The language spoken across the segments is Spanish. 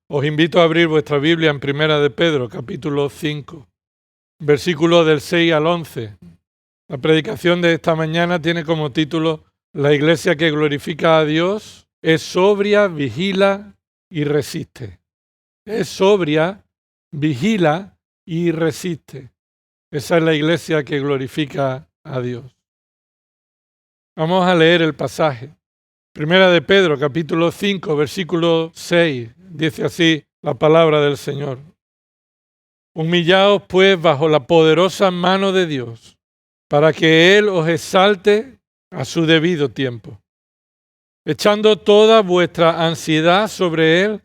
Os invito a abrir vuestra Biblia en Primera de Pedro, capítulo 5, versículos del 6 al 11. La predicación de esta mañana tiene como título: La iglesia que glorifica a Dios es sobria, vigila y resiste. Es sobria, vigila y resiste. Esa es la iglesia que glorifica a Dios. Vamos a leer el pasaje. Primera de Pedro, capítulo 5, versículo 6. Dice así la palabra del Señor: Humillaos pues bajo la poderosa mano de Dios, para que Él os exalte a su debido tiempo, echando toda vuestra ansiedad sobre Él,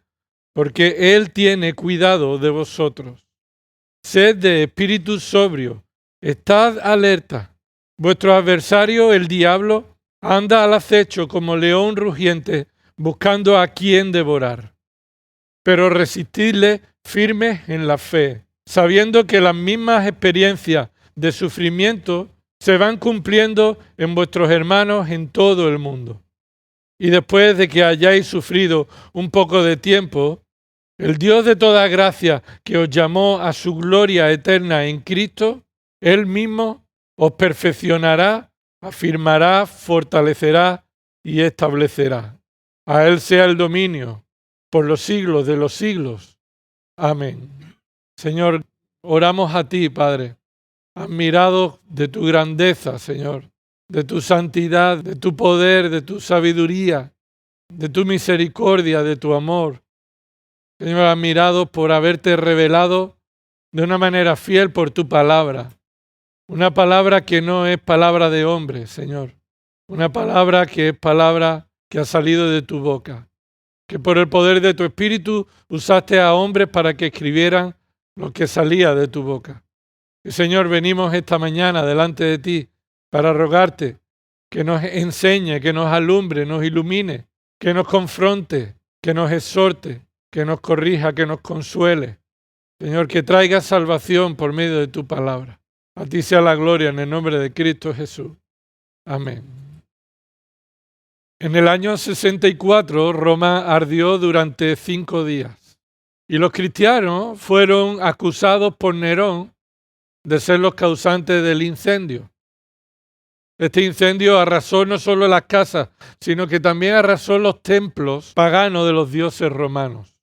porque Él tiene cuidado de vosotros. Sed de espíritu sobrio, estad alerta. Vuestro adversario, el diablo, anda al acecho como león rugiente, buscando a quien devorar. Pero resistidle firmes en la fe, sabiendo que las mismas experiencias de sufrimiento se van cumpliendo en vuestros hermanos en todo el mundo. Y después de que hayáis sufrido un poco de tiempo, el Dios de toda gracia, que os llamó a su gloria eterna en Cristo, Él mismo os perfeccionará, afirmará, fortalecerá y establecerá. A Él sea el dominio por los siglos de los siglos. Amén. Señor, oramos a ti, Padre, admirados de tu grandeza, Señor, de tu santidad, de tu poder, de tu sabiduría, de tu misericordia, de tu amor. Señor, admirados por haberte revelado de una manera fiel por tu palabra. Una palabra que no es palabra de hombre, Señor. Una palabra que es palabra que ha salido de tu boca. Que por el poder de tu Espíritu usaste a hombres para que escribieran lo que salía de tu boca. Y Señor, venimos esta mañana delante de ti para rogarte que nos enseñe, que nos alumbre, nos ilumine, que nos confronte, que nos exhorte, que nos corrija, que nos consuele. Señor, que traiga salvación por medio de tu palabra. A ti sea la gloria en el nombre de Cristo Jesús. Amén. En el año 64, Roma ardió durante 5 días y los cristianos fueron acusados por Nerón de ser los causantes del incendio. Este incendio arrasó no solo las casas, sino que también arrasó los templos paganos de los dioses romanos.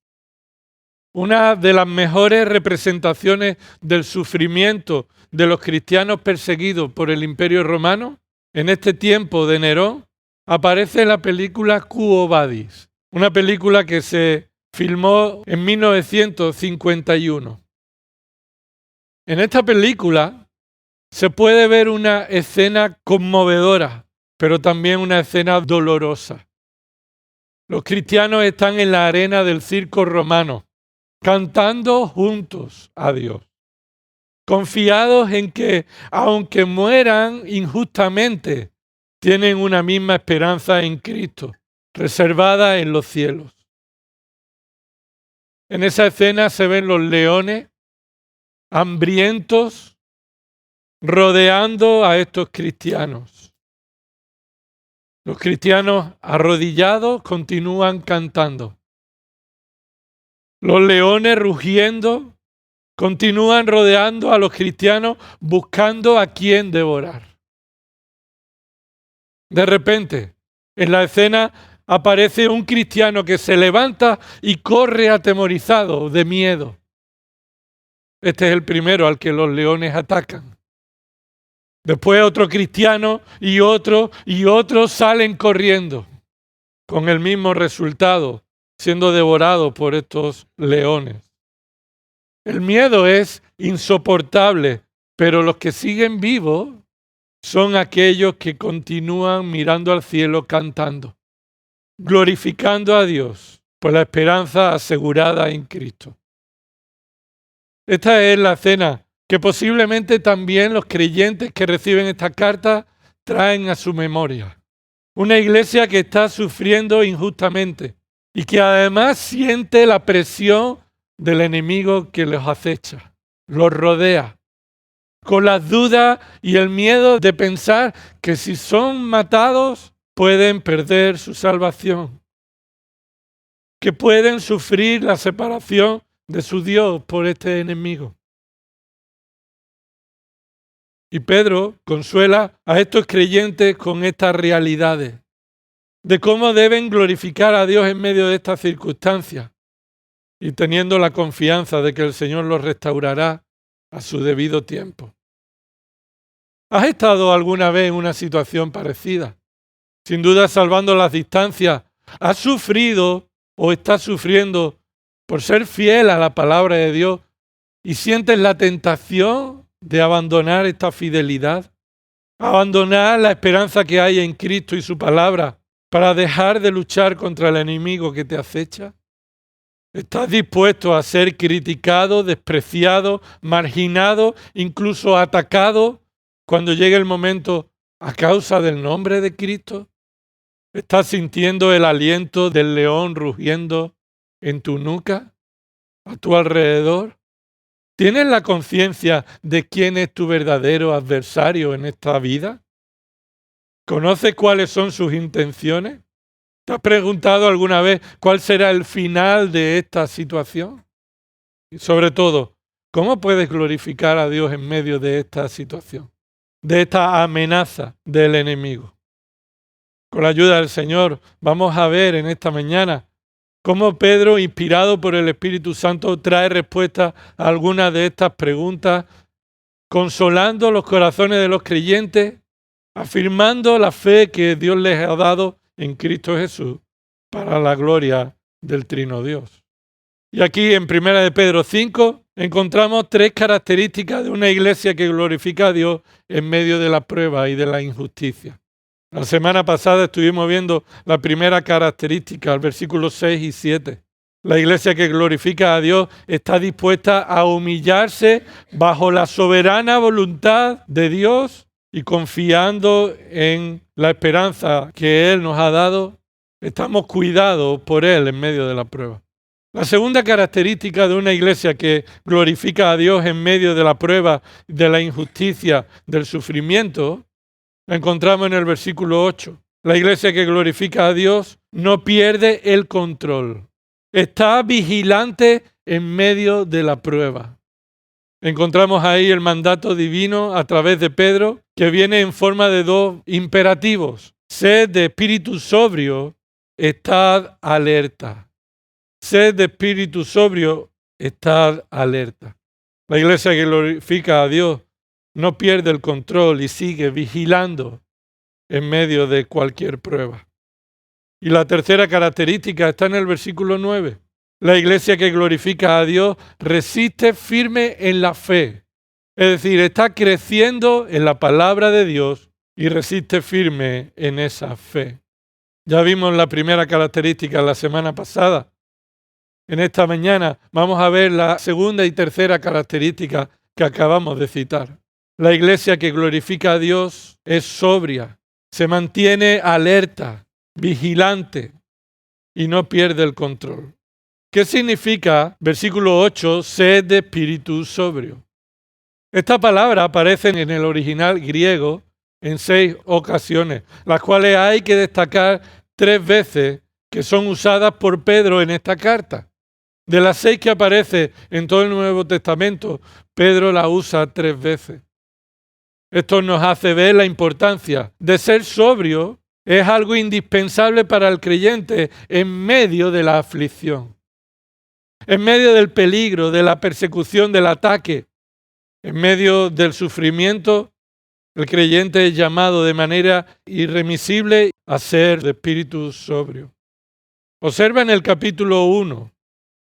Una de las mejores representaciones del sufrimiento de los cristianos perseguidos por el Imperio Romano en este tiempo de Nerón aparece en la película Quo Vadis, una película que se filmó en 1951. En esta película se puede ver una escena conmovedora, pero también una escena dolorosa. Los cristianos están en la arena del circo romano, cantando juntos a Dios, confiados en que, aunque mueran injustamente, tienen una misma esperanza en Cristo, reservada en los cielos. En esa escena se ven los leones hambrientos rodeando a estos cristianos. Los cristianos arrodillados continúan cantando. Los leones rugiendo continúan rodeando a los cristianos buscando a quien devorar. De repente, en la escena aparece un cristiano que se levanta y corre atemorizado de miedo. Este es el primero al que los leones atacan. Después otro cristiano y otro salen corriendo, con el mismo resultado, siendo devorados por estos leones. El miedo es insoportable, pero los que siguen vivos son aquellos que continúan mirando al cielo cantando, glorificando a Dios por la esperanza asegurada en Cristo. Esta es la escena que posiblemente también los creyentes que reciben esta carta traen a su memoria. Una iglesia que está sufriendo injustamente y que además siente la presión del enemigo que los acecha, los rodea, con las dudas y el miedo de pensar que si son matados pueden perder su salvación. que pueden sufrir la separación de su Dios por este enemigo. Y Pedro consuela a estos creyentes con estas realidades de cómo deben glorificar a Dios en medio de estas circunstancias y teniendo la confianza de que el Señor los restaurará a su debido tiempo. ¿Has estado alguna vez en una situación parecida? Sin duda, salvando las distancias, ¿has sufrido o estás sufriendo por ser fiel a la palabra de Dios y sientes la tentación de abandonar esta fidelidad? Abandonar la esperanza que hay en Cristo y su palabra para dejar de luchar contra el enemigo que te acecha. ¿Estás dispuesto a ser criticado, despreciado, marginado, incluso atacado cuando llegue el momento a causa del nombre de Cristo? ¿Estás sintiendo el aliento del león rugiendo en tu nuca, a tu alrededor? ¿Tienes la conciencia de quién es tu verdadero adversario en esta vida? ¿Conoces cuáles son sus intenciones? ¿Te has preguntado alguna vez cuál será el final de esta situación? Y sobre todo, ¿cómo puedes glorificar a Dios en medio de esta situación, de esta amenaza del enemigo? Con la ayuda del Señor, vamos a ver en esta mañana cómo Pedro, inspirado por el Espíritu Santo, trae respuesta a algunas de estas preguntas, consolando los corazones de los creyentes, afirmando la fe que Dios les ha dado en Cristo Jesús para la gloria del Trino Dios. Y aquí en 1 de Pedro 5 encontramos 3 características de una iglesia que glorifica a Dios en medio de la prueba y de la injusticia. La semana pasada estuvimos viendo la primera característica, el versículos 6 y 7. La iglesia que glorifica a Dios está dispuesta a humillarse bajo la soberana voluntad de Dios y confiando en la esperanza que Él nos ha dado, estamos cuidados por Él en medio de la prueba. La segunda característica de una iglesia que glorifica a Dios en medio de la prueba, de la injusticia, del sufrimiento, la encontramos en el versículo 8. La iglesia que glorifica a Dios no pierde el control. Está vigilante en medio de la prueba. Encontramos ahí el mandato divino a través de Pedro, que viene en forma de 2 imperativos. Sed de espíritu sobrio, estad alerta. Sed de espíritu sobrio, estad alerta. La iglesia que glorifica a Dios no pierde el control y sigue vigilando en medio de cualquier prueba. Y la tercera característica está en el versículo 9. La iglesia que glorifica a Dios resiste firme en la fe. Es decir, está creciendo en la palabra de Dios y resiste firme en esa fe. Ya vimos la primera característica la semana pasada. En esta mañana vamos a ver la segunda y tercera característica que acabamos de citar. La iglesia que glorifica a Dios es sobria, se mantiene alerta, vigilante y no pierde el control. ¿Qué significa, versículo 8, sed de espíritu sobrio? Esta palabra aparece en el original griego en 6 ocasiones, las cuales hay que destacar 3 veces que son usadas por Pedro en esta carta. De las 6 que aparece en todo el Nuevo Testamento, Pedro la usa 3 veces. Esto nos hace ver la importancia de ser sobrio. Es algo indispensable para el creyente en medio de la aflicción, en medio del peligro, de la persecución, del ataque, en medio del sufrimiento. El creyente es llamado de manera irremisible a ser de espíritu sobrio. Observa en el capítulo 1,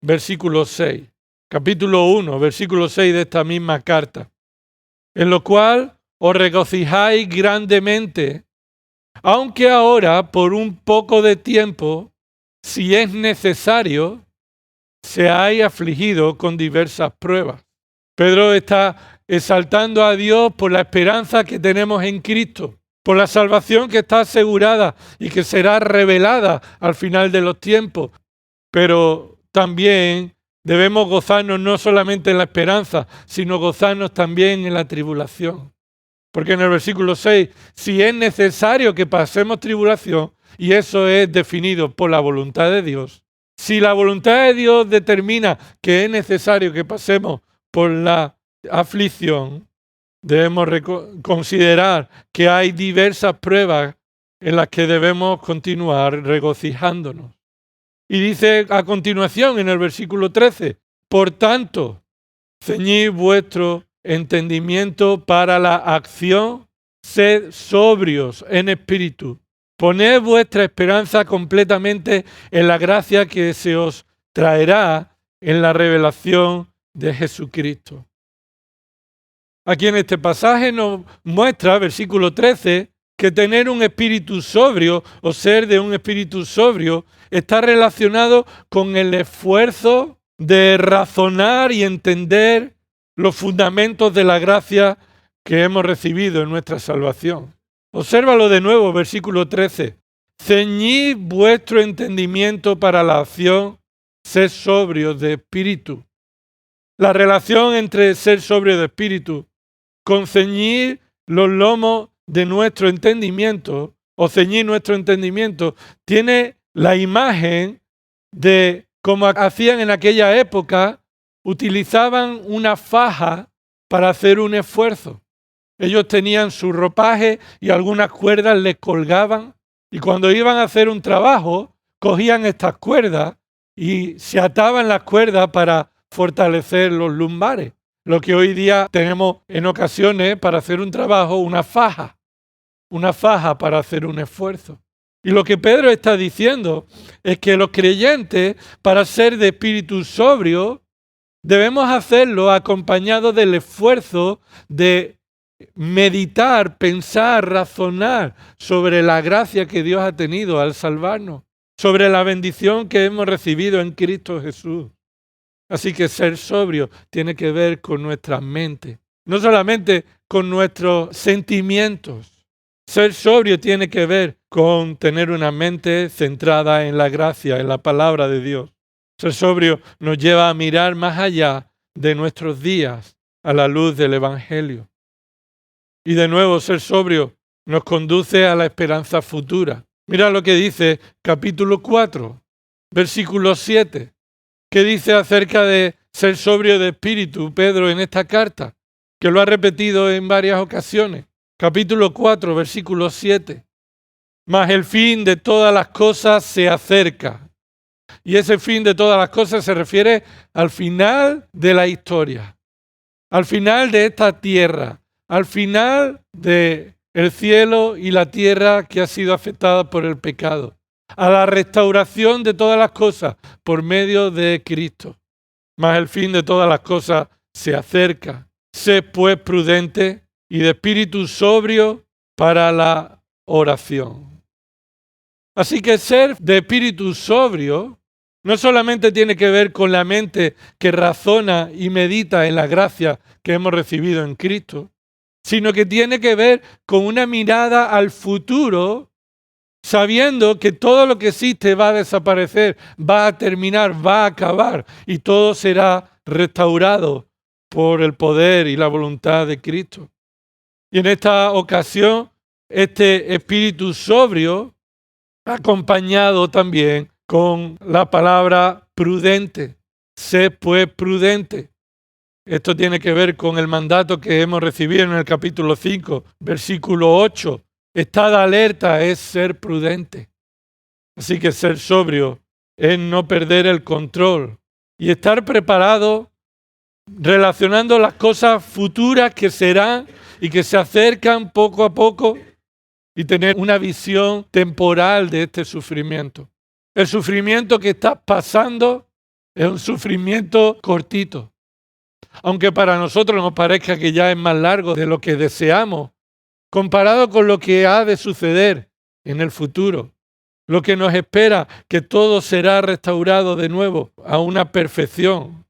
versículo 6. Capítulo 1, versículo 6 de esta misma carta. En lo cual os regocijáis grandemente, aunque ahora por un poco de tiempo, si es necesario, seáis afligidos con diversas pruebas. Pedro está exaltando a Dios por la esperanza que tenemos en Cristo, por la salvación que está asegurada y que será revelada al final de los tiempos. Pero también debemos gozarnos no solamente en la esperanza, sino gozarnos también en la tribulación. Porque en el versículo 6, si es necesario que pasemos tribulación, y eso es definido por la voluntad de Dios, Si la voluntad de Dios determina que es necesario que pasemos por la aflicción, debemos considerar que hay diversas pruebas en las que debemos continuar regocijándonos. Y dice a continuación en el versículo 13, por tanto, ceñid vuestro entendimiento para la acción, sed sobrios en espíritu, poned vuestra esperanza completamente en la gracia que se os traerá en la revelación de Jesucristo. Aquí en este pasaje nos muestra, versículo 13, que tener un espíritu sobrio o ser de un espíritu sobrio está relacionado con el esfuerzo de razonar y entender los fundamentos de la gracia que hemos recibido en nuestra salvación. Obsérvalo de nuevo, versículo 13. Ceñid vuestro entendimiento para la acción, sed sobrios de espíritu. La relación entre ser sobrio de espíritu con ceñir los lomos de nuestro entendimiento o ceñir nuestro entendimiento tiene la imagen de como hacían en aquella época, utilizaban una faja para hacer un esfuerzo. Ellos tenían su ropaje y algunas cuerdas les colgaban y cuando iban a hacer un trabajo cogían estas cuerdas y se ataban las cuerdas para fortalecer los lumbares. Lo que hoy día tenemos en ocasiones para hacer un trabajo, una faja para hacer un esfuerzo. Y lo que Pedro está diciendo es que los creyentes, para ser de espíritu sobrio, debemos hacerlo acompañado del esfuerzo de meditar, pensar, razonar sobre la gracia que Dios ha tenido al salvarnos, sobre la bendición que hemos recibido en Cristo Jesús. Así que ser sobrio tiene que ver con nuestra mente, no solamente con nuestros sentimientos. Ser sobrio tiene que ver con tener una mente centrada en la gracia, en la palabra de Dios. Ser sobrio nos lleva a mirar más allá de nuestros días a la luz del Evangelio. Y de nuevo, ser sobrio nos conduce a la esperanza futura. Mira lo que dice capítulo 4, versículo 7. ¿Qué dice acerca de ser sobrio de espíritu Pedro en esta carta? Que lo ha repetido en varias ocasiones. Capítulo 4, versículo 7. Mas el fin de todas las cosas se acerca. Y ese fin de todas las cosas se refiere al final de la historia, al final de esta tierra, al final del cielo y la tierra que ha sido afectada por el pecado, a la restauración de todas las cosas por medio de Cristo. Mas el fin de todas las cosas se acerca. Sé pues prudente y de espíritu sobrio para la oración. Así que ser de espíritu sobrio no solamente tiene que ver con la mente que razona y medita en la gracia que hemos recibido en Cristo, sino que tiene que ver con una mirada al futuro, sabiendo que todo lo que existe va a desaparecer, va a terminar, va a acabar y todo será restaurado por el poder y la voluntad de Cristo. Y en esta ocasión, este espíritu sobrio, acompañado también con la palabra prudente. Sé pues prudente. Esto tiene que ver con el mandato que hemos recibido en el capítulo 5, versículo 8. Estad alerta es ser prudente. Así que ser sobrio es no perder el control y estar preparado relacionando las cosas futuras que serán y que se acercan poco a poco y tener una visión temporal de este sufrimiento. El sufrimiento que estás pasando es un sufrimiento cortito. Aunque para nosotros nos parezca que ya es más largo de lo que deseamos, comparado con lo que ha de suceder en el futuro, lo que nos espera, que todo será restaurado de nuevo a una perfección.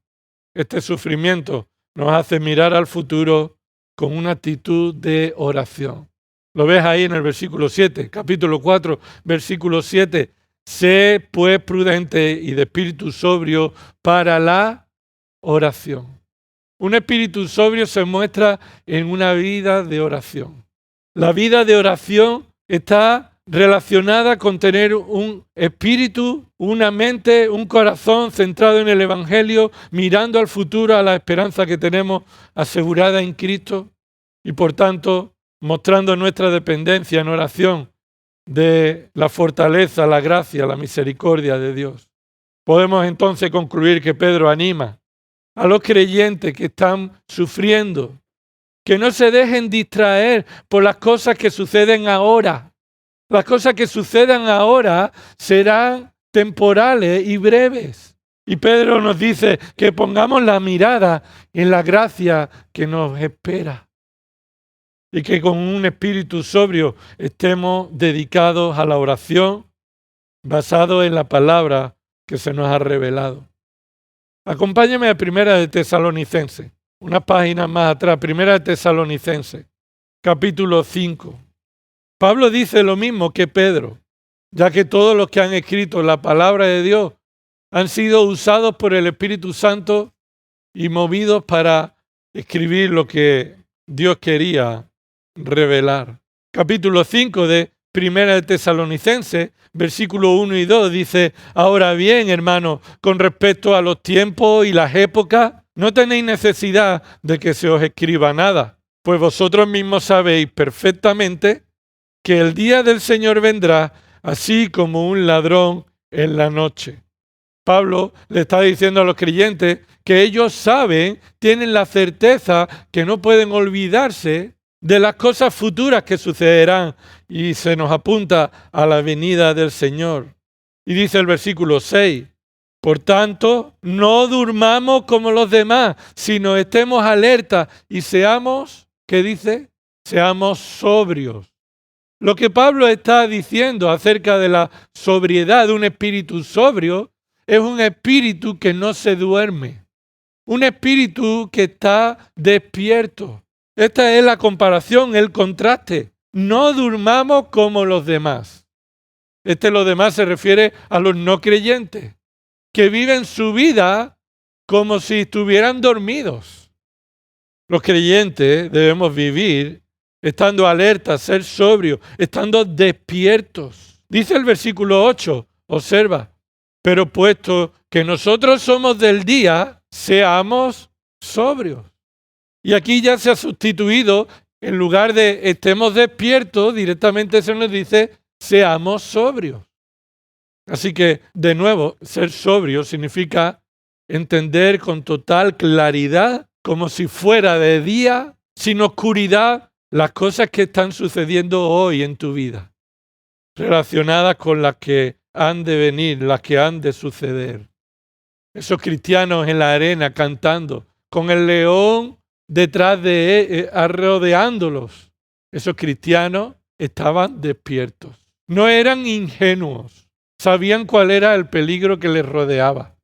Este sufrimiento nos hace mirar al futuro con una actitud de oración. Lo ves ahí en el versículo 7, capítulo 4, versículo 7. Sé pues prudente y de espíritu sobrio para la oración. Un espíritu sobrio se muestra en una vida de oración. La vida de oración está relacionada con tener un espíritu, una mente, un corazón centrado en el Evangelio, mirando al futuro, a la esperanza que tenemos asegurada en Cristo y por tanto mostrando nuestra dependencia en oración de la fortaleza, la gracia, la misericordia de Dios. Podemos entonces concluir que Pedro anima a los creyentes que están sufriendo, que no se dejen distraer por las cosas que suceden ahora. Las cosas que sucedan ahora serán temporales y breves. Y Pedro nos dice que pongamos la mirada en la gracia que nos espera y que con un espíritu sobrio estemos dedicados a la oración basado en la palabra que se nos ha revelado. Acompáñame a Primera de Tesalonicenses, unas páginas más atrás, Primera de Tesalonicenses, capítulo 5. Pablo dice lo mismo que Pedro, ya que todos los que han escrito la palabra de Dios han sido usados por el Espíritu Santo y movidos para escribir lo que Dios quería revelar. Capítulo 5 de Primera de Tesalonicenses, versículo 1 y 2 dice: ahora bien, hermanos, con respecto a los tiempos y las épocas, no tenéis necesidad de que se os escriba nada, pues vosotros mismos sabéis perfectamente que el día del Señor vendrá así como un ladrón en la noche. Pablo le está diciendo a los creyentes que ellos saben, tienen la certeza que no pueden olvidarse de las cosas futuras que sucederán y se nos apunta a la venida del Señor. Y dice el versículo 6, por tanto, no durmamos como los demás, sino estemos alertas y seamos, ¿qué dice? Seamos sobrios. Lo que Pablo está diciendo acerca de la sobriedad de un espíritu sobrio es un espíritu que no se duerme, un espíritu que está despierto. Esta es la comparación, el contraste. No durmamos como los demás. Los demás se refiere a los no creyentes, que viven su vida como si estuvieran dormidos. Los creyentes debemos vivir estando alertas, ser sobrios, estando despiertos. Dice el versículo 8, observa, pero puesto que nosotros somos del día, seamos sobrios. Y aquí ya se ha sustituido, en lugar de estemos despiertos, directamente se nos dice seamos sobrios. Así que, de nuevo, ser sobrio significa entender con total claridad, como si fuera de día, sin oscuridad, las cosas que están sucediendo hoy en tu vida, relacionadas con las que han de venir, las que han de suceder. Esos cristianos en la arena cantando, con el león detrás de rodeándolos. Esos cristianos estaban despiertos. No eran ingenuos. Sabían cuál era el peligro que les rodeaba.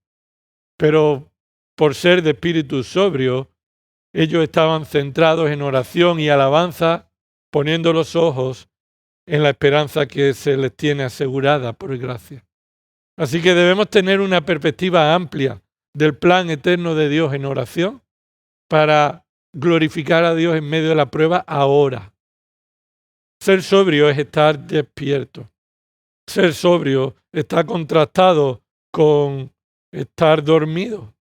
Pero por ser de espíritu sobrio, ellos estaban centrados en oración y alabanza, poniendo los ojos en la esperanza que se les tiene asegurada por gracia. Así que debemos tener una perspectiva amplia del plan eterno de Dios en oración para glorificar a Dios en medio de la prueba ahora. Ser sobrio es estar despierto. Ser sobrio está contrastado con estar dormido.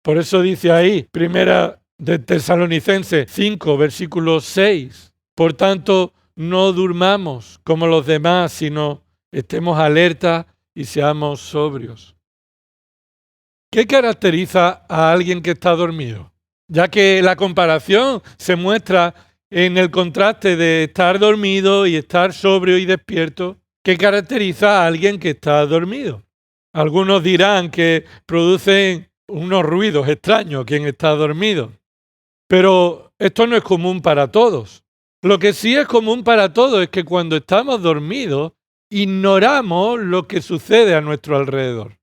Por eso dice ahí, Primera de Tesalonicenses 5, versículo 6. Por tanto, no durmamos como los demás, sino estemos alertas y seamos sobrios. ¿Qué caracteriza a alguien que está dormido? Ya que la comparación se muestra en el contraste de estar dormido y estar sobrio y despierto. ¿Qué caracteriza a alguien que está dormido? Algunos dirán que producen unos ruidos extraños quien está dormido. Pero esto no es común para todos. Lo que sí es común para todos es que cuando estamos dormidos, ignoramos lo que sucede a nuestro alrededor.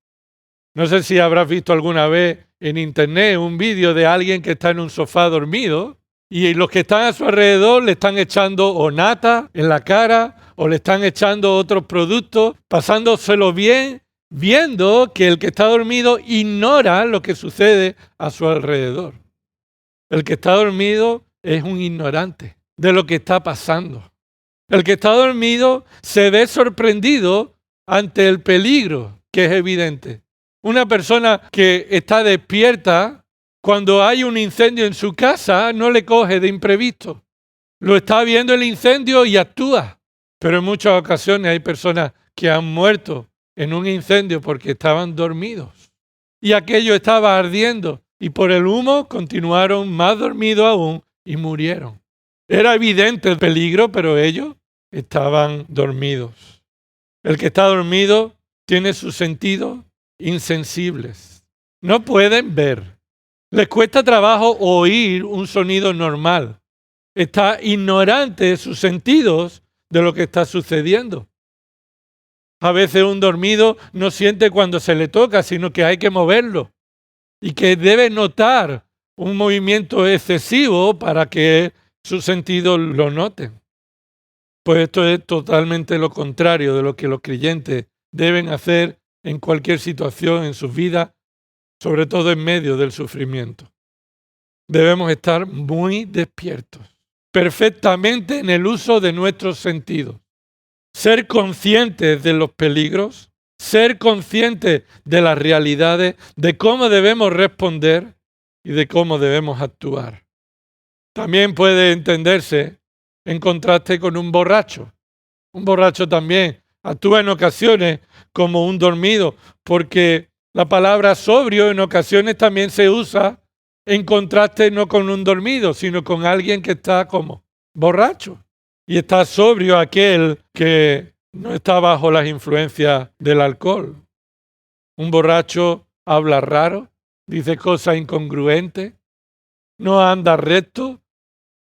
No sé si habrás visto alguna vez en internet un vídeo de alguien que está en un sofá dormido y los que están a su alrededor le están echando o nata en la cara o le están echando otros productos, pasándoselo bien, viendo que el que está dormido ignora lo que sucede a su alrededor. El que está dormido es un ignorante de lo que está pasando. El que está dormido se ve sorprendido ante el peligro, que es evidente. Una persona que está despierta, cuando hay un incendio en su casa, no le coge de imprevisto. Lo está viendo el incendio y actúa. Pero en muchas ocasiones hay personas que han muerto en un incendio porque estaban dormidos. Y aquello estaba ardiendo. Y por el humo continuaron más dormidos aún y murieron. Era evidente el peligro, pero ellos estaban dormidos. El que está dormido tiene sus sentidos insensibles. No pueden ver. Les cuesta trabajo oír un sonido normal. Está ignorante de sus sentidos de lo que está sucediendo. A veces un dormido no siente cuando se le toca, sino que hay que moverlo. Y que debe notar un movimiento excesivo para que sus sentidos lo noten. Pues esto es totalmente lo contrario de lo que los creyentes deben hacer en cualquier situación en sus vidas, sobre todo en medio del sufrimiento. Debemos estar muy despiertos, perfectamente en el uso de nuestros sentidos. Ser conscientes de los peligros, ser conscientes de las realidades, de cómo debemos responder y de cómo debemos actuar. También puede entenderse en contraste con un borracho. Un borracho también actúa en ocasiones como un dormido, porque la palabra sobrio en ocasiones también se usa en contraste no con un dormido, sino con alguien que está como borracho. Y está sobrio aquel que no está bajo las influencias del alcohol. Un borracho habla raro, dice cosas incongruentes, no anda recto,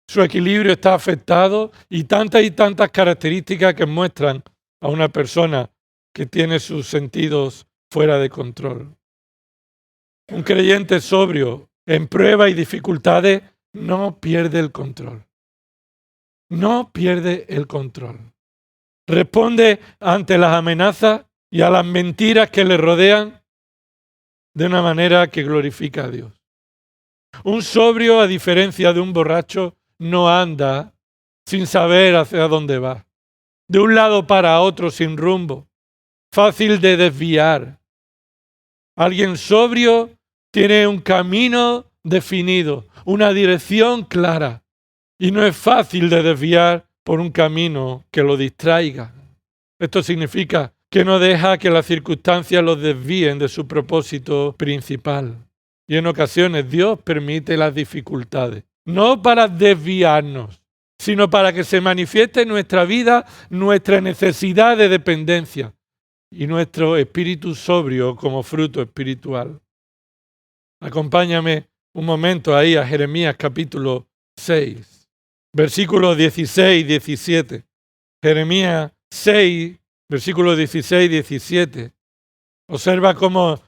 su equilibrio está afectado y tantas características que muestran a una persona que tiene sus sentidos fuera de control. Un creyente sobrio en pruebas y dificultades no pierde el control. No pierde el control. Responde ante las amenazas y a las mentiras que le rodean de una manera que glorifica a Dios. Un sobrio, a diferencia de un borracho, no anda sin saber hacia dónde va. De un lado para otro sin rumbo. Fácil de desviar. Alguien sobrio tiene un camino definido, una dirección clara. Y no es fácil de desviar por un camino que lo distraiga. Esto significa que no deja que las circunstancias los desvíen de su propósito principal. Y en ocasiones Dios permite las dificultades, no para desviarnos, sino para que se manifieste en nuestra vida nuestra necesidad de dependencia y nuestro espíritu sobrio como fruto espiritual. Acompáñame un momento ahí a Jeremías capítulo 6, versículos 16 y 17. Jeremías 6, versículos 16 y 17. Observa cómo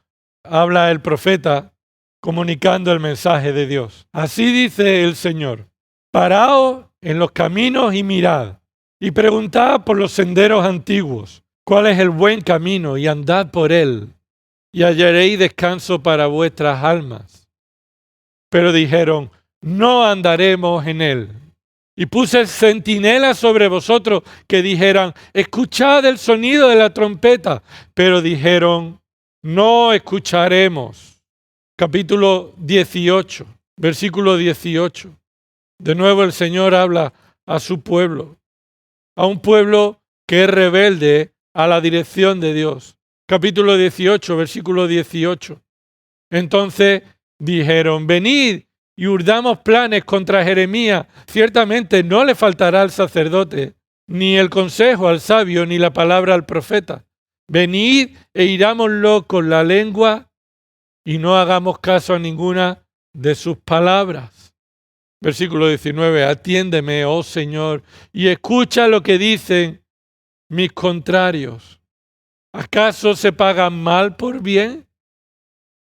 habla el profeta comunicando el mensaje de Dios. Así dice el Señor: paraos en los caminos y mirad, y preguntad por los senderos antiguos, cuál es el buen camino, y andad por él, y hallaréis descanso para vuestras almas. Pero dijeron: no andaremos en él. Y puse centinelas sobre vosotros que dijeran: escuchad el sonido de la trompeta. Pero dijeron: no escucharemos. Capítulo 18, versículo 18. De nuevo el Señor habla a su pueblo, a un pueblo que es rebelde a la dirección de Dios. Capítulo 18, versículo 18. Entonces dijeron: venid y urdamos planes contra Jeremías. Ciertamente no le faltará al sacerdote, ni el consejo al sabio, ni la palabra al profeta. Venid e irámoslo con la lengua y no hagamos caso a ninguna de sus palabras. Versículo 19. Atiéndeme, oh Señor, y escucha lo que dicen mis contrarios. ¿Acaso se pagan mal por bien?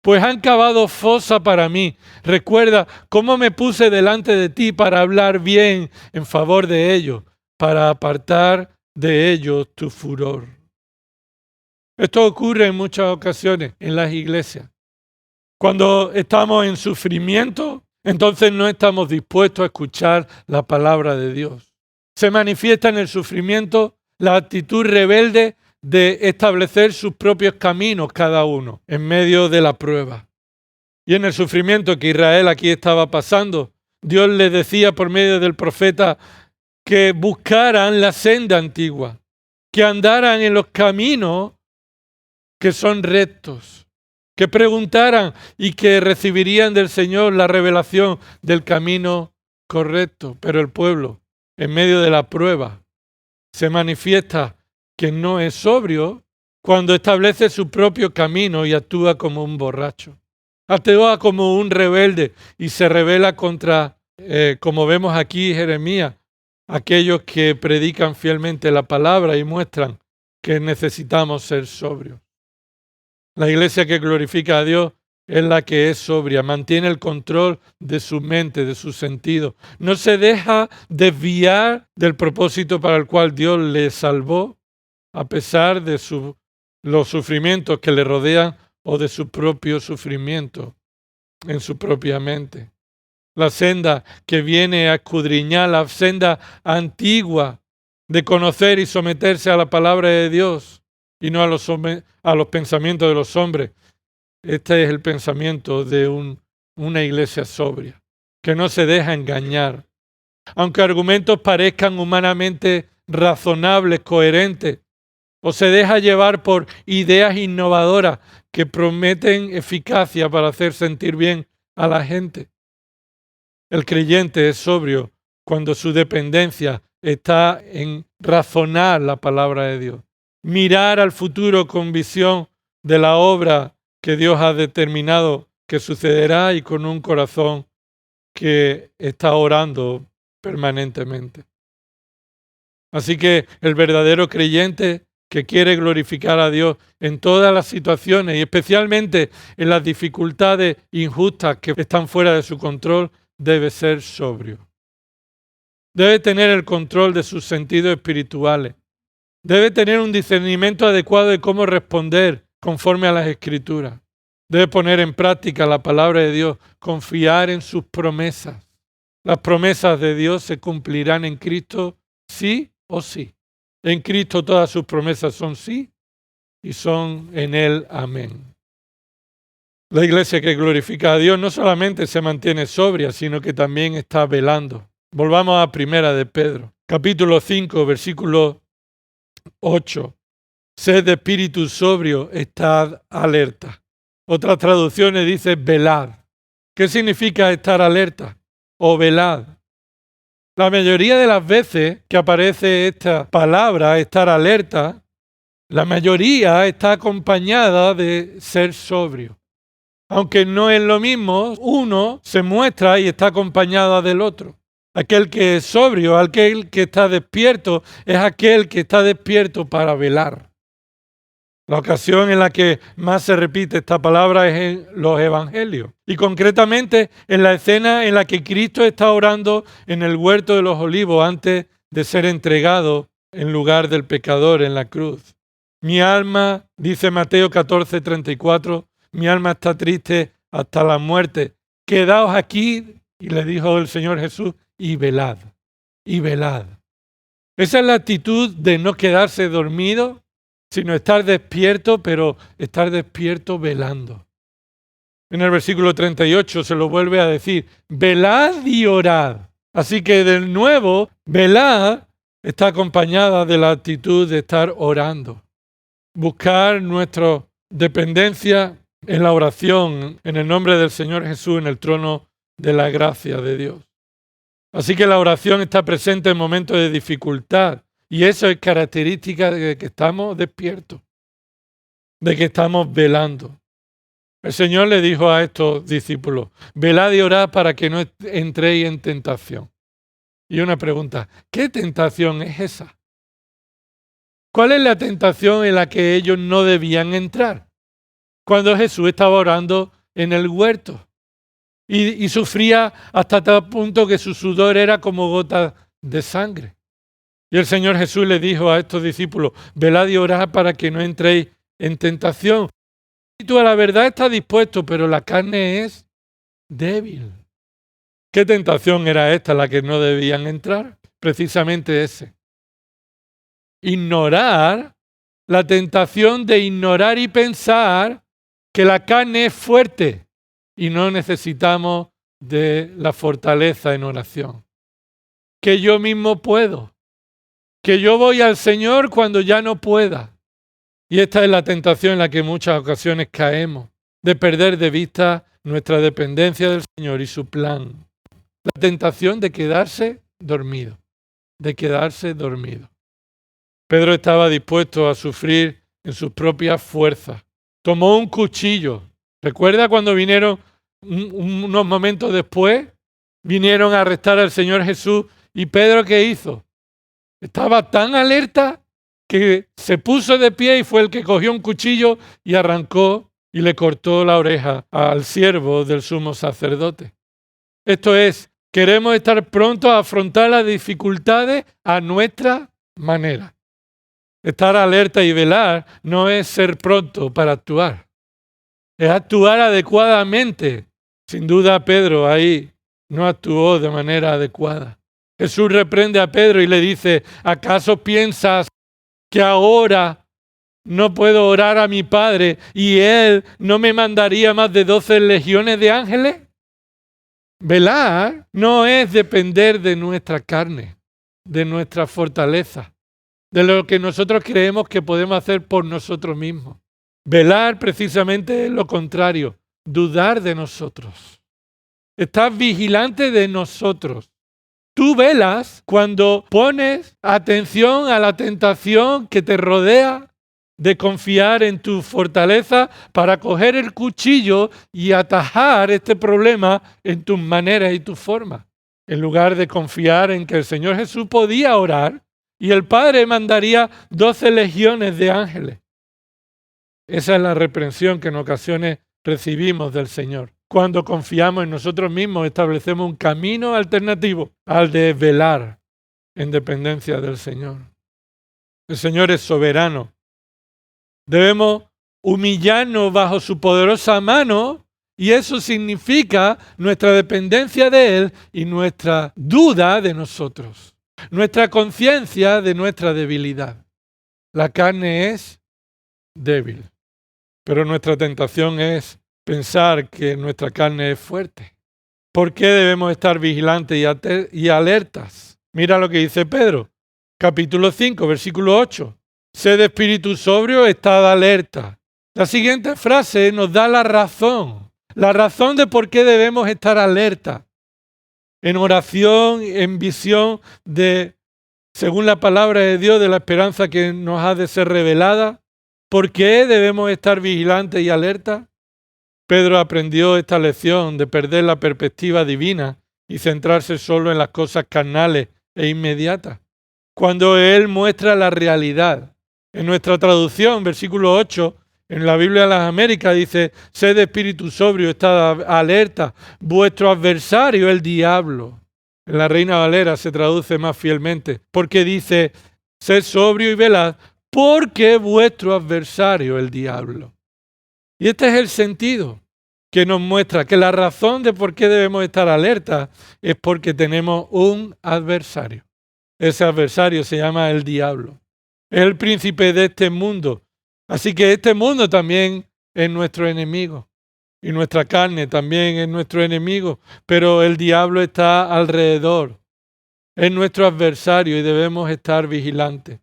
Pues han cavado fosa para mí. Recuerda cómo me puse delante de ti para hablar bien en favor de ellos, para apartar de ellos tu furor. Esto ocurre en muchas ocasiones en las iglesias. Cuando estamos en sufrimiento, entonces no estamos dispuestos a escuchar la palabra de Dios. Se manifiesta en el sufrimiento la actitud rebelde de establecer sus propios caminos cada uno en medio de la prueba. Y en el sufrimiento que Israel aquí estaba pasando, Dios les decía por medio del profeta que buscaran la senda antigua, que andaran en los caminos que son rectos, que preguntaran y que recibirían del Señor la revelación del camino correcto. Pero el pueblo, en medio de la prueba, se manifiesta que no es sobrio cuando establece su propio camino y actúa como un borracho. Actúa como un rebelde y se rebela contra, como vemos aquí Jeremías, aquellos que predican fielmente la palabra y muestran que necesitamos ser sobrios. La iglesia que glorifica a Dios es la que es sobria, mantiene el control de su mente, de sus sentidos. No se deja desviar del propósito para el cual Dios le salvó, a pesar de los sufrimientos que le rodean o de su propio sufrimiento en su propia mente. La senda que viene a escudriñar, la senda antigua de conocer y someterse a la palabra de Dios y no a los pensamientos de los hombres. Este es el pensamiento de una iglesia sobria, que no se deja engañar. Aunque argumentos parezcan humanamente razonables, coherentes, o se deja llevar por ideas innovadoras que prometen eficacia para hacer sentir bien a la gente. El creyente es sobrio cuando su dependencia está en razonar la palabra de Dios, mirar al futuro con visión de la obra que Dios ha determinado que sucederá y con un corazón que está orando permanentemente. Así que el verdadero creyente que quiere glorificar a Dios en todas las situaciones y especialmente en las dificultades injustas que están fuera de su control, debe ser sobrio. Debe tener el control de sus sentidos espirituales. Debe tener un discernimiento adecuado de cómo responder conforme a las Escrituras. Debe poner en práctica la palabra de Dios, confiar en sus promesas. Las promesas de Dios se cumplirán en Cristo sí o sí. En Cristo todas sus promesas son sí y son en Él amén. La iglesia que glorifica a Dios no solamente se mantiene sobria, sino que también está velando. Volvamos a Primera de Pedro, capítulo 5, versículo 8. Sed de espíritu sobrio, estad alerta. Otras traducciones dice velad. ¿Qué significa estar alerta o velad? La mayoría de las veces que aparece esta palabra, estar alerta, la mayoría está acompañada de ser sobrio. Aunque no es lo mismo, uno se muestra y está acompañado del otro. Aquel que es sobrio, aquel que está despierto, es aquel que está despierto para velar. La ocasión en la que más se repite esta palabra es en los evangelios. Y concretamente en la escena en la que Cristo está orando en el huerto de los olivos antes de ser entregado en lugar del pecador en la cruz. Mi alma, dice Mateo 14:34, mi alma está triste hasta la muerte. Quedaos aquí, y le dijo el Señor Jesús, y velad, y velad. Esa es la actitud de no quedarse dormido, sino estar despierto, pero estar despierto velando. En el versículo 38 se lo vuelve a decir, velad y orad. Así que de nuevo, velad está acompañada de la actitud de estar orando. Buscar nuestra dependencia en la oración, en el nombre del Señor Jesús, en el trono de la gracia de Dios. Así que la oración está presente en momentos de dificultad. Y eso es característica de que estamos despiertos, de que estamos velando. El Señor le dijo a estos discípulos, velad y orad para que no entréis en tentación. Y una pregunta, ¿qué tentación es esa? ¿Cuál es la tentación en la que ellos no debían entrar? Cuando Jesús estaba orando en el huerto y sufría hasta tal punto que su sudor era como gotas de sangre. Y el Señor Jesús le dijo a estos discípulos, velad y orad para que no entréis en tentación. Y tú a la verdad estás dispuesto, pero la carne es débil. ¿Qué tentación era esta la que no debían entrar? Precisamente ese. Ignorar, la tentación de ignorar y pensar que la carne es fuerte y no necesitamos de la fortaleza en oración. Que yo mismo puedo. Que yo voy al Señor cuando ya no pueda. Y esta es la tentación en la que en muchas ocasiones caemos, de perder de vista nuestra dependencia del Señor y su plan. La tentación de quedarse dormido, Pedro estaba dispuesto a sufrir en sus propias fuerzas. Tomó un cuchillo. ¿Recuerda cuando vinieron unos momentos después? Vinieron a arrestar al Señor Jesús. ¿Y Pedro qué hizo? Estaba tan alerta que se puso de pie y fue el que cogió un cuchillo y arrancó y le cortó la oreja al siervo del sumo sacerdote. Esto es, queremos estar prontos a afrontar las dificultades a nuestra manera. Estar alerta y velar no es ser pronto para actuar. Es actuar adecuadamente. Sin duda Pedro ahí no actuó de manera adecuada. Jesús reprende a Pedro y le dice, ¿acaso piensas que ahora no puedo orar a mi Padre y Él no me mandaría más de 12 legiones de ángeles? Velar no es depender de nuestra carne, de nuestra fortaleza, de lo que nosotros creemos que podemos hacer por nosotros mismos. Velar precisamente es lo contrario, dudar de nosotros. Estar vigilante de nosotros. Tú velas cuando pones atención a la tentación que te rodea de confiar en tu fortaleza para coger el cuchillo y atajar este problema en tus maneras y tus formas. En lugar de confiar en que el Señor Jesús podía orar y el Padre mandaría 12 legiones de ángeles. Esa es la reprensión que en ocasiones recibimos del Señor. Cuando confiamos en nosotros mismos, establecemos un camino alternativo al de velar en dependencia del Señor. El Señor es soberano. Debemos humillarnos bajo su poderosa mano y eso significa nuestra dependencia de Él y nuestra duda de nosotros, nuestra conciencia de nuestra debilidad. La carne es débil, pero nuestra tentación es pensar que nuestra carne es fuerte. ¿Por qué debemos estar vigilantes y alertas? Mira lo que dice Pedro, capítulo 5, versículo 8. Sed de espíritu sobrio, estad alerta. La siguiente frase nos da la razón de por qué debemos estar alerta. En oración, en visión de, según la palabra de Dios, de la esperanza que nos ha de ser revelada. ¿Por qué debemos estar vigilantes y alertas? Pedro aprendió esta lección de perder la perspectiva divina y centrarse solo en las cosas carnales e inmediatas. Cuando él muestra la realidad. En nuestra traducción, versículo 8, en la Biblia de las Américas dice, sed de espíritu sobrio, estad alerta, vuestro adversario el diablo. En la Reina Valera se traduce más fielmente, porque dice, sed sobrio y velad, porque vuestro adversario el diablo. Y este es el sentido que nos muestra que la razón de por qué debemos estar alerta es porque tenemos un adversario. Ese adversario se llama el diablo. Es el príncipe de este mundo. Así que este mundo también es nuestro enemigo. Y nuestra carne también es nuestro enemigo. Pero el diablo está alrededor. Es nuestro adversario y debemos estar vigilantes.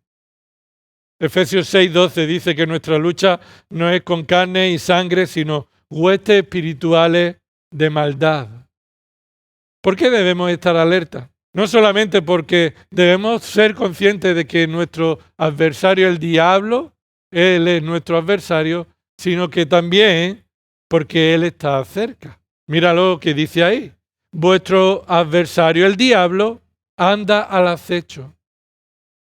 Efesios 6:12 dice que nuestra lucha no es con carne y sangre, sino huestes espirituales de maldad. ¿Por qué debemos estar alerta? No solamente porque debemos ser conscientes de que nuestro adversario es el diablo, él es nuestro adversario, sino que también porque él está cerca. Mira lo que dice ahí. Vuestro adversario, el diablo, anda al acecho.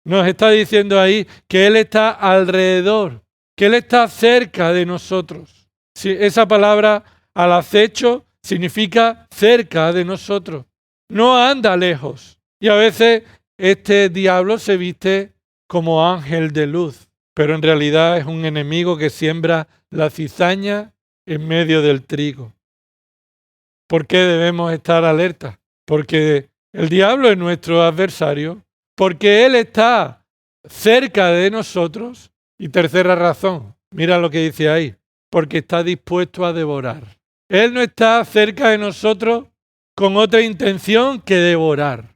Nos está diciendo ahí que Él está alrededor, que Él está cerca de nosotros. Esa palabra al acecho significa cerca de nosotros. No anda lejos. Y a veces este diablo se viste como ángel de luz, pero en realidad es un enemigo que siembra la cizaña en medio del trigo. ¿Por qué debemos estar alerta? porque el diablo es nuestro adversario, porque él está cerca de nosotros. Y tercera razón, mira lo que dice ahí, porque está dispuesto a devorar. Él no está cerca de nosotros con otra intención que devorar.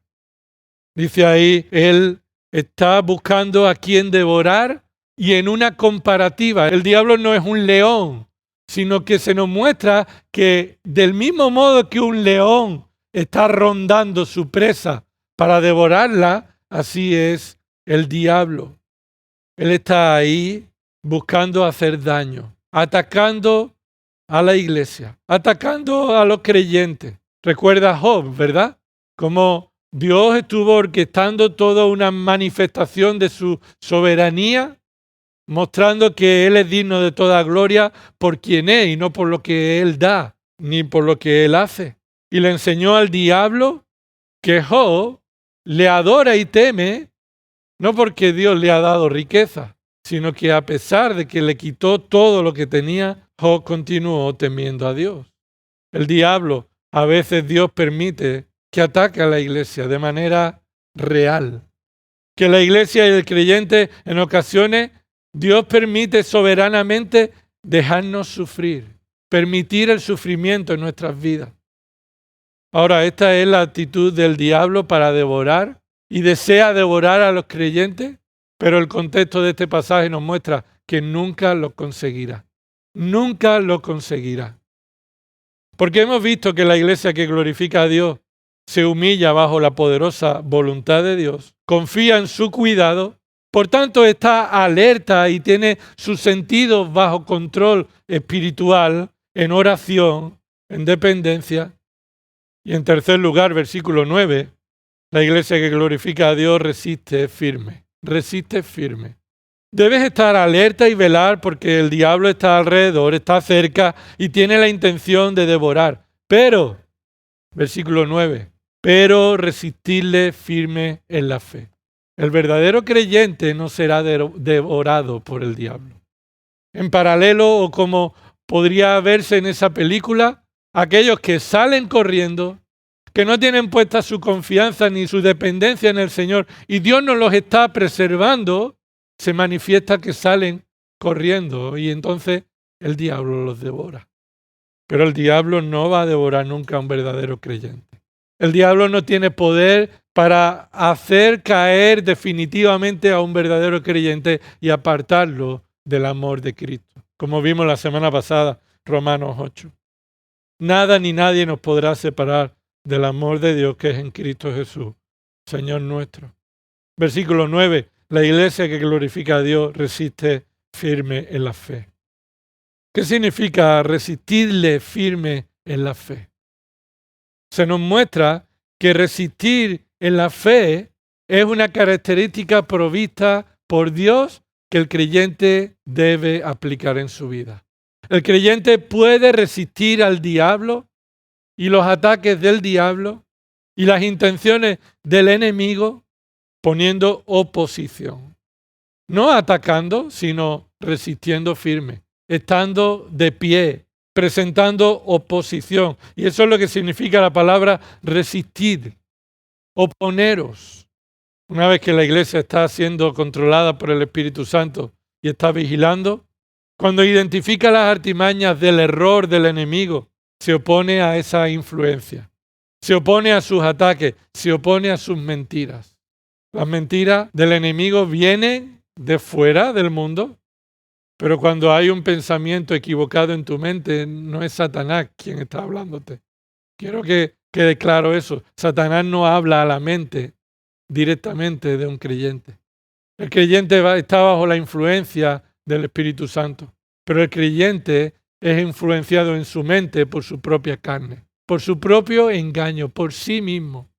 Dice ahí, él está buscando a quien devorar y en una comparativa. El diablo no es un león, sino que se nos muestra que del mismo modo que un león está rondando su presa para devorarla, así es el diablo. Él está ahí buscando hacer daño, atacando a la iglesia, atacando a los creyentes. Recuerda a Job, ¿verdad? Como Dios estuvo orquestando toda una manifestación de su soberanía, mostrando que Él es digno de toda gloria por quien es y no por lo que Él da, ni por lo que Él hace. Y le enseñó al diablo que Job le adora y teme, no porque Dios le ha dado riqueza, sino que a pesar de que le quitó todo lo que tenía, Job continuó temiendo a Dios. El diablo, a veces Dios permite que ataque a la iglesia de manera real. Que la iglesia y el creyente en ocasiones Dios permite soberanamente dejarnos sufrir, permitir el sufrimiento en nuestras vidas. Ahora, esta es la actitud del diablo para devorar y desea devorar a los creyentes, pero el contexto de este pasaje nos muestra que nunca lo conseguirá. Nunca lo conseguirá. Porque hemos visto que la iglesia que glorifica a Dios se humilla bajo la poderosa voluntad de Dios, confía en su cuidado, por tanto está alerta y tiene sus sentidos bajo control espiritual, en oración, en dependencia. Y en tercer lugar, versículo 9, la iglesia que glorifica a Dios resiste firme, resiste firme. Debes estar alerta y velar porque el diablo está alrededor, está cerca y tiene la intención de devorar. Pero, versículo 9, pero resistirle firme en la fe. El verdadero creyente no será devorado por el diablo. En paralelo, o como podría verse en esa película, aquellos que salen corriendo, que no tienen puesta su confianza ni su dependencia en el Señor y Dios nos los está preservando, se manifiesta que salen corriendo y entonces el diablo los devora. Pero el diablo no va a devorar nunca a un verdadero creyente. El diablo no tiene poder para hacer caer definitivamente a un verdadero creyente y apartarlo del amor de Cristo. Como vimos la semana pasada, Romanos 8. Nada ni nadie nos podrá separar del amor de Dios que es en Cristo Jesús, Señor nuestro. Versículo 9. La iglesia que glorifica a Dios resiste firme en la fe. ¿Qué significa resistirle firme en la fe? Se nos muestra que resistir en la fe es una característica provista por Dios que el creyente debe aplicar en su vida. El creyente puede resistir al diablo y los ataques del diablo y las intenciones del enemigo poniendo oposición. No atacando, sino resistiendo firme, estando de pie, presentando oposición. Y eso es lo que significa la palabra resistir, oponeros. Una vez que la iglesia está siendo controlada por el Espíritu Santo y está vigilando, cuando identifica las artimañas del error del enemigo, se opone a esa influencia, se opone a sus ataques, se opone a sus mentiras. Las mentiras del enemigo vienen de fuera del mundo, pero cuando hay un pensamiento equivocado en tu mente, no es Satanás quien está hablándote. Quiero que quede claro eso. Satanás no habla a la mente directamente de un creyente. El creyente está bajo la influencia del Espíritu Santo, pero el creyente es influenciado en su mente por su propia carne, por su propio engaño, por sí mismo.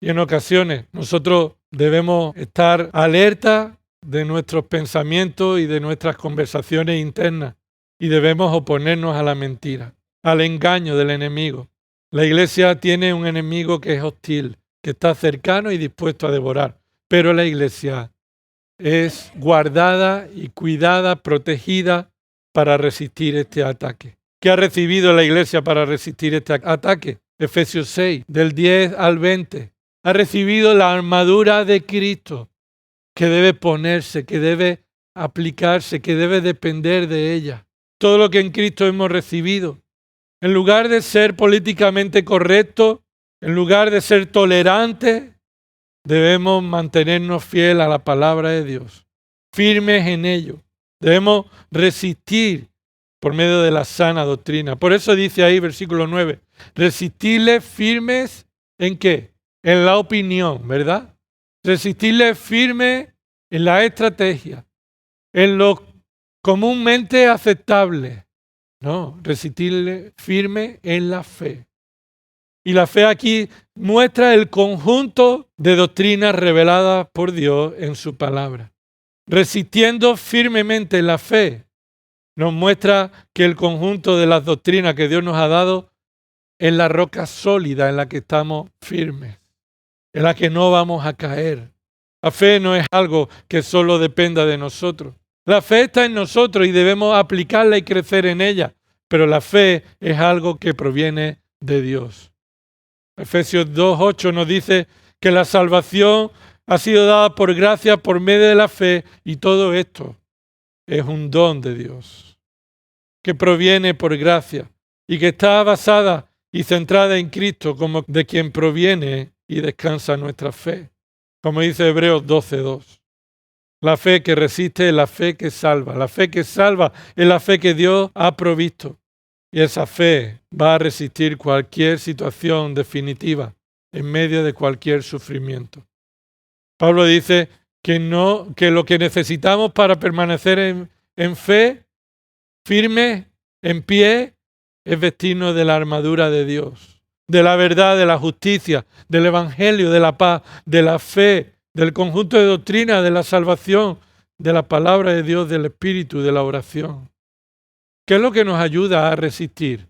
Y en ocasiones nosotros debemos estar alerta de nuestros pensamientos y de nuestras conversaciones internas y debemos oponernos a la mentira, al engaño del enemigo. La iglesia tiene un enemigo que es hostil, que está cercano y dispuesto a devorar, pero la iglesia es guardada y cuidada, protegida para resistir este ataque. ¿Qué ha recibido la iglesia para resistir este ataque? Efesios 6, del 10 al 20. Ha recibido la armadura de Cristo, que debe ponerse, que debe aplicarse, que debe depender de ella. Todo lo que en Cristo hemos recibido. En lugar de ser políticamente correcto, en lugar de ser tolerante, debemos mantenernos fieles a la palabra de Dios, firmes en ello. Debemos resistir por medio de la sana doctrina. Por eso dice ahí, versículo 9, resistirle firmes ¿en qué? En la opinión, ¿verdad? Resistirle firme en la estrategia, en lo comúnmente aceptable. No, resistirle firme en la fe. Y la fe aquí muestra el conjunto de doctrinas reveladas por Dios en su palabra. Resistiendo firmemente en la fe, nos muestra que el conjunto de las doctrinas que Dios nos ha dado es la roca sólida en la que estamos firmes, en la que no vamos a caer. La fe no es algo que solo dependa de nosotros. La fe está en nosotros y debemos aplicarla y crecer en ella, pero la fe es algo que proviene de Dios. Efesios 2:8 nos dice que la salvación ha sido dada por gracia por medio de la fe y todo esto es un don de Dios que proviene por gracia y que está basada y centrada en Cristo como de quien proviene y descansa nuestra fe. Como dice Hebreos 12:2. La fe que resiste es la fe que salva. La fe que salva es la fe que Dios ha provisto. Y esa fe va a resistir cualquier situación definitiva en medio de cualquier sufrimiento. Pablo dice que lo que necesitamos para permanecer en fe, firme, en pie, es vestirnos de la armadura de Dios, de la verdad, de la justicia, del evangelio, de la paz, de la fe, del conjunto de doctrina, de la salvación, de la palabra de Dios, del Espíritu, de la oración. ¿Qué es lo que nos ayuda a resistir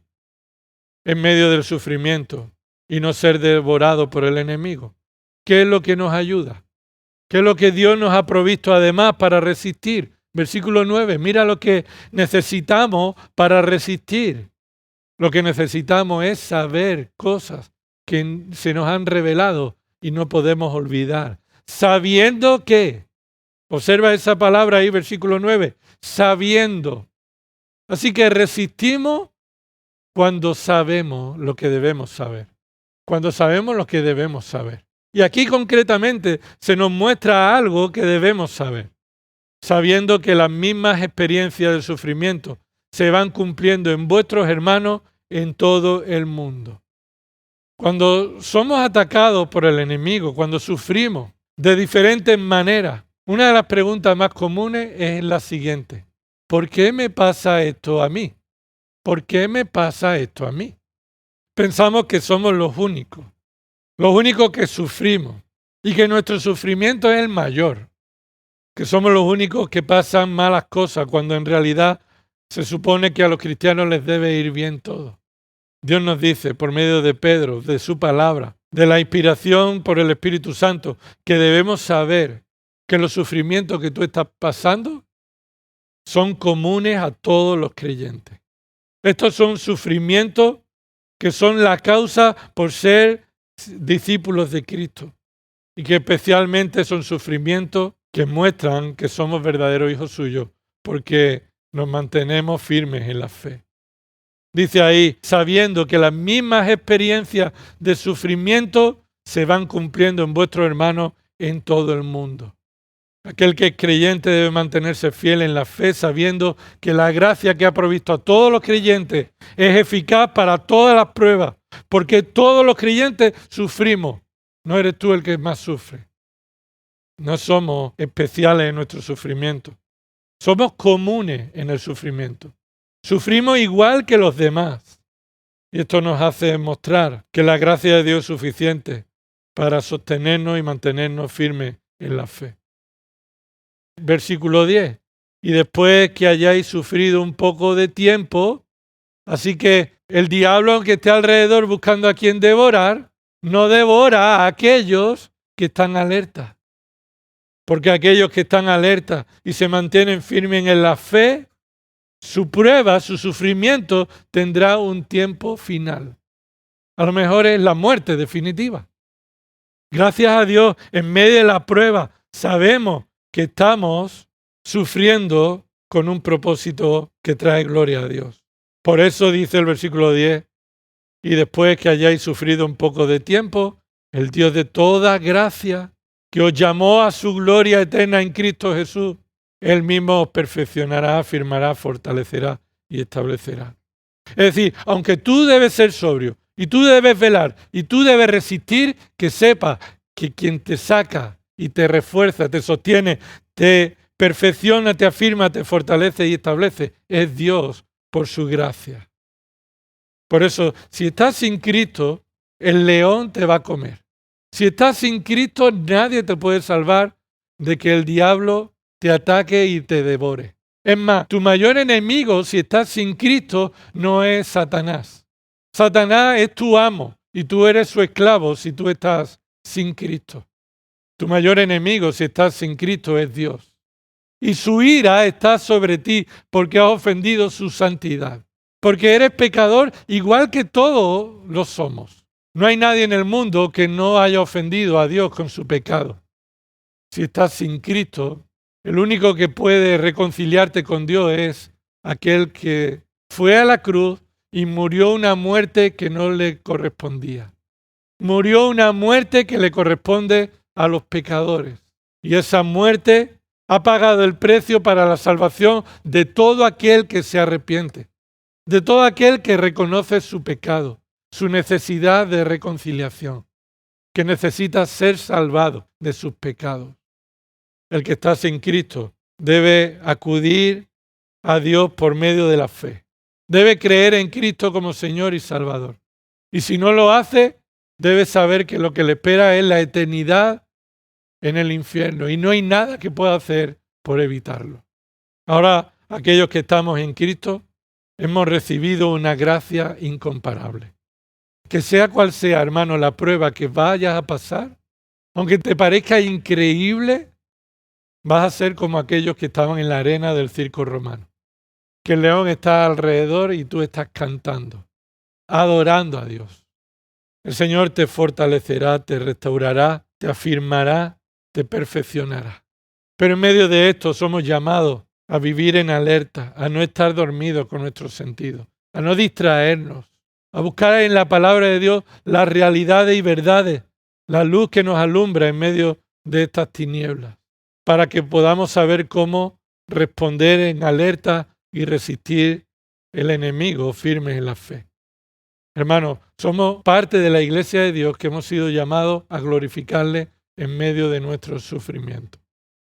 en medio del sufrimiento y no ser devorado por el enemigo? ¿Qué es lo que nos ayuda? ¿Qué es lo que Dios nos ha provisto además para resistir? Versículo 9, mira lo que necesitamos para resistir. Lo que necesitamos es saber cosas que se nos han revelado y no podemos olvidar. Sabiendo que, observa esa palabra ahí, versículo 9, sabiendo. Así que resistimos cuando sabemos lo que debemos saber. Cuando sabemos lo que debemos saber. Y aquí concretamente se nos muestra algo que debemos saber. Sabiendo que las mismas experiencias del sufrimiento se van cumpliendo en vuestros hermanos en todo el mundo. Cuando somos atacados por el enemigo, cuando sufrimos de diferentes maneras, una de las preguntas más comunes es la siguiente. ¿Por qué me pasa esto a mí? ¿Por qué me pasa esto a mí? Pensamos que somos los únicos que sufrimos y que nuestro sufrimiento es el mayor, que somos los únicos que pasan malas cosas cuando en realidad se supone que a los cristianos les debe ir bien todo. Dios nos dice por medio de Pedro, de su palabra, de la inspiración por el Espíritu Santo, que debemos saber que los sufrimientos que tú estás pasando son comunes a todos los creyentes. Estos son sufrimientos que son la causa por ser discípulos de Cristo y que especialmente son sufrimientos que muestran que somos verdaderos hijos suyos porque nos mantenemos firmes en la fe. Dice ahí, sabiendo que las mismas experiencias de sufrimiento se van cumpliendo en vuestros hermanos en todo el mundo. Aquel que es creyente debe mantenerse fiel en la fe, sabiendo que la gracia que ha provisto a todos los creyentes es eficaz para todas las pruebas, porque todos los creyentes sufrimos. No eres tú el que más sufre. No somos especiales en nuestro sufrimiento. Somos comunes en el sufrimiento. Sufrimos igual que los demás. Y esto nos hace mostrar que la gracia de Dios es suficiente para sostenernos y mantenernos firmes en la fe. Versículo 10. Y después que hayáis sufrido un poco de tiempo, así que el diablo, aunque esté alrededor buscando a quien devorar, no devora a aquellos que están alertas. Porque aquellos que están alertas y se mantienen firmes en la fe, su prueba, su sufrimiento tendrá un tiempo final. A lo mejor es la muerte definitiva. Gracias a Dios, en medio de la prueba, sabemos que estamos sufriendo con un propósito que trae gloria a Dios. Por eso dice el versículo 10, y después que hayáis sufrido un poco de tiempo, el Dios de toda gracia, que os llamó a su gloria eterna en Cristo Jesús, Él mismo os perfeccionará, afirmará, fortalecerá y establecerá. Es decir, aunque tú debes ser sobrio, y tú debes velar, y tú debes resistir, que sepas que quien te saca y te refuerza, te sostiene, te perfecciona, te afirma, te fortalece y establece, es Dios por su gracia. Por eso, si estás sin Cristo, el león te va a comer. Si estás sin Cristo, nadie te puede salvar de que el diablo te ataque y te devore. Es más, tu mayor enemigo, si estás sin Cristo, no es Satanás. Satanás es tu amo y tú eres su esclavo si tú estás sin Cristo. Tu mayor enemigo, si estás sin Cristo, es Dios. Y su ira está sobre ti porque has ofendido su santidad. Porque eres pecador igual que todos lo somos. No hay nadie en el mundo que no haya ofendido a Dios con su pecado. Si estás sin Cristo, el único que puede reconciliarte con Dios es aquel que fue a la cruz y murió una muerte que no le correspondía. Murió una muerte que le corresponde a los pecadores. Y esa muerte ha pagado el precio para la salvación de todo aquel que se arrepiente, de todo aquel que reconoce su pecado, su necesidad de reconciliación, que necesita ser salvado de sus pecados. El que está sin Cristo debe acudir a Dios por medio de la fe. Debe creer en Cristo como Señor y Salvador. Y si no lo hace, debe saber que lo que le espera es la eternidad en el infierno. Y no hay nada que pueda hacer por evitarlo. Ahora, aquellos que estamos en Cristo, hemos recibido una gracia incomparable. Que sea cual sea, hermano, la prueba que vayas a pasar, aunque te parezca increíble, vas a ser como aquellos que estaban en la arena del circo romano. Que el león está alrededor y tú estás cantando, adorando a Dios. El Señor te fortalecerá, te restaurará, te afirmará, te perfeccionará. Pero en medio de esto somos llamados a vivir en alerta, a no estar dormidos con nuestros sentidos, a no distraernos, a buscar en la palabra de Dios las realidades y verdades, la luz que nos alumbra en medio de estas tinieblas, para que podamos saber cómo responder en alerta y resistir el enemigo firmes en la fe. Hermanos, somos parte de la iglesia de Dios que hemos sido llamados a glorificarle en medio de nuestro sufrimiento.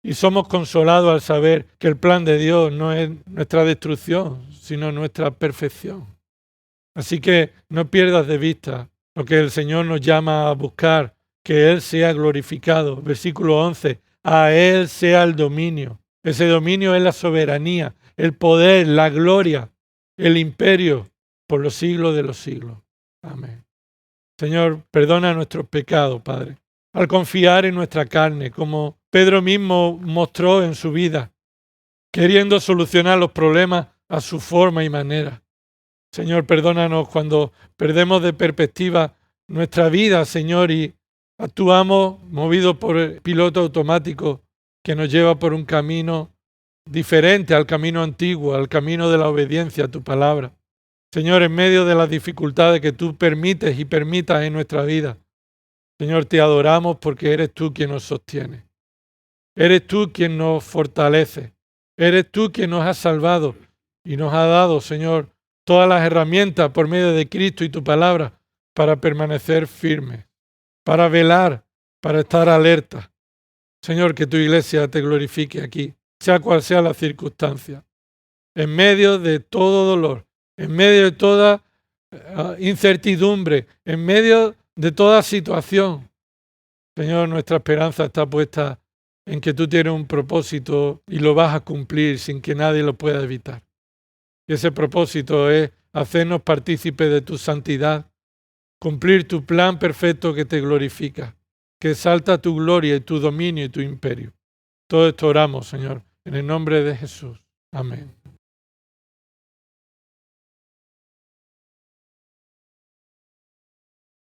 Y somos consolados al saber que el plan de Dios no es nuestra destrucción, sino nuestra perfección. Así que no pierdas de vista lo que el Señor nos llama a buscar, que Él sea glorificado. Versículo 11, a Él sea el dominio. Ese dominio es la soberanía, el poder, la gloria, el imperio por los siglos de los siglos. Amén. Señor, perdona nuestros pecados, Padre, al confiar en nuestra carne, como Pedro mismo mostró en su vida, queriendo solucionar los problemas a su forma y manera. Señor, perdónanos cuando perdemos de perspectiva nuestra vida, Señor, y actuamos movidos por el piloto automático que nos lleva por un camino diferente al camino antiguo, al camino de la obediencia a tu palabra. Señor, en medio de las dificultades que tú permites y permitas en nuestra vida, Señor, te adoramos porque eres tú quien nos sostiene. Eres tú quien nos fortalece. Eres tú quien nos has salvado y nos ha dado, Señor, todas las herramientas por medio de Cristo y tu palabra para permanecer firmes, para velar, para estar alerta. Señor, que tu iglesia te glorifique aquí, sea cual sea la circunstancia, en medio de todo dolor, en medio de toda incertidumbre, en medio de toda situación. Señor, nuestra esperanza está puesta en que tú tienes un propósito y lo vas a cumplir sin que nadie lo pueda evitar. Y ese propósito es hacernos partícipes de tu santidad, cumplir tu plan perfecto que te glorifica, que exalta tu gloria y tu dominio y tu imperio. Todo esto oramos, Señor, en el nombre de Jesús. Amén.